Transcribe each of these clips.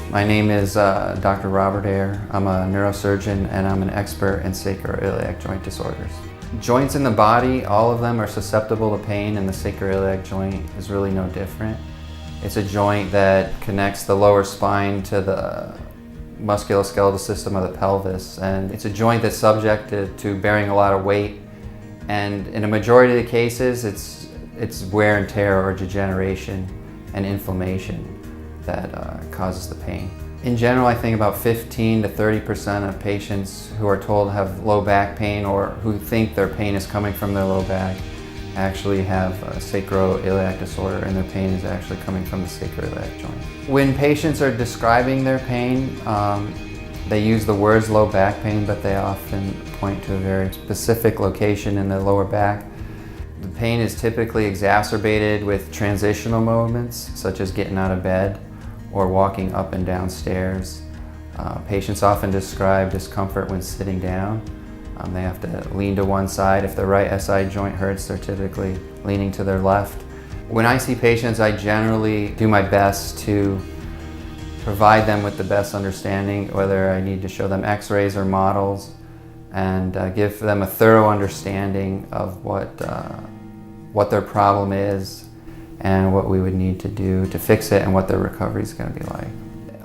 My name is Dr. Robert Ayer. I'm a neurosurgeon and I'm an expert in sacroiliac joint disorders. Joints in the body, all of them are susceptible to pain, and the sacroiliac joint is really no different. It's a joint that connects the lower spine to the musculoskeletal system of the pelvis, and it's a joint that's subjected to bearing a lot of weight, and in a majority of the cases it's wear and tear or degeneration and inflammation that causes the pain. In general, I think about 15 to 30% of patients who are told have low back pain or who think their pain is coming from their low back actually have a sacroiliac disorder, and their pain is actually coming from the sacroiliac joint. When patients are describing their pain, they use the words low back pain, but they often point to a very specific location in the lower back. The pain is typically exacerbated with transitional movements, such as getting out of bed or walking up and down stairs. Patients often describe discomfort when sitting down. They have to lean to one side. If the right SI joint hurts, they're typically leaning to their left. When I see patients, I generally do my best to provide them with the best understanding, whether I need to show them x-rays or models, and give them a thorough understanding of what their problem is and what we would need to do to fix it and what their recovery is going to be like.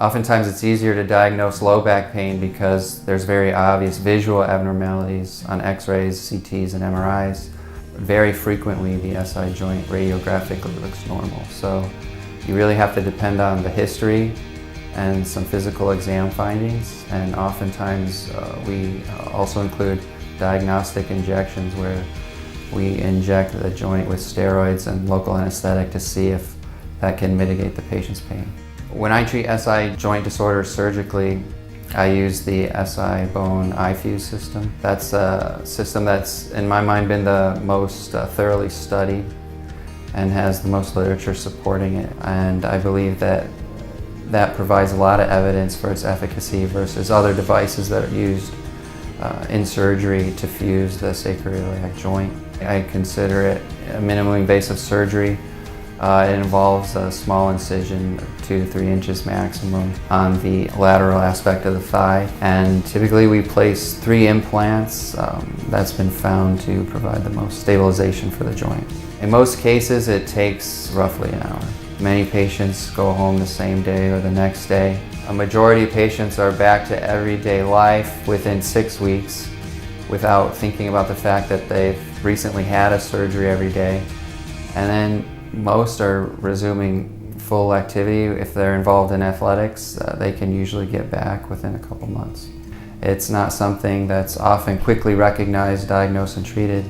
Oftentimes it's easier to diagnose low back pain because there's very obvious visual abnormalities on x-rays, CTs, and MRIs. Very frequently the SI joint radiographically looks normal, so you really have to depend on the history and some physical exam findings, and oftentimes we also include diagnostic injections where we inject the joint with steroids and local anesthetic to see if that can mitigate the patient's pain. When I treat SI joint disorders surgically, I use the SI bone iFuse system. That's a system that's, in my mind, been the most thoroughly studied and has the most literature supporting it. And I believe that provides a lot of evidence for its efficacy versus other devices that are used in surgery to fuse the sacroiliac joint. I consider it a minimally invasive surgery. It involves a small incision, 2 to 3 inches maximum, on the lateral aspect of the thigh. And typically we place 3 implants. That's been found to provide the most stabilization for the joint. In most cases, it takes roughly an hour. Many patients go home the same day or the next day. A majority of patients are back to everyday life within 6 weeks without thinking about the fact that they've recently had a surgery every day. And then most are resuming full activity. If they're involved in athletics, they can usually get back within a couple months. It's not something that's often quickly recognized, diagnosed, and treated.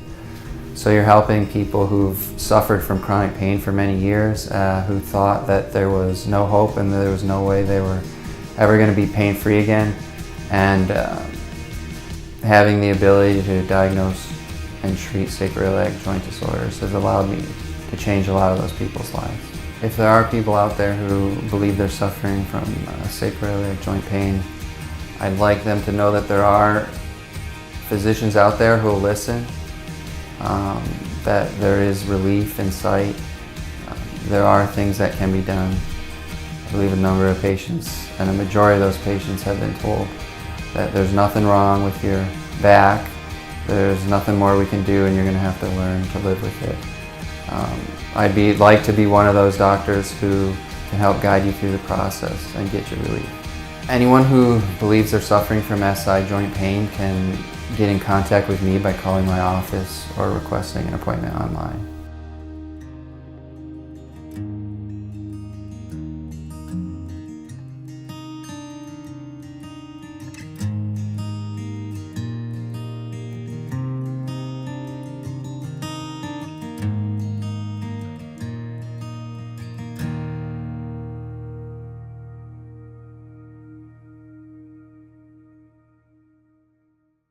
So you're helping people who've suffered from chronic pain for many years, who thought that there was no hope and there was no way they were ever going to be pain-free again. And having the ability to diagnose and treat sacroiliac joint disorders has allowed me to change a lot of those people's lives. If there are people out there who believe they're suffering from sacroiliac joint pain, I'd like them to know that there are physicians out there who will listen, that there is relief in sight. There are things that can be done. I believe a number of patients, and a majority of those patients, have been told that there's nothing wrong with your back, there's nothing more we can do, and you're going to have to learn to live with it. I'd like to be one of those doctors who can help guide you through the process and get you relief. Anyone who believes they're suffering from SI joint pain can get in contact with me by calling my office or requesting an appointment online.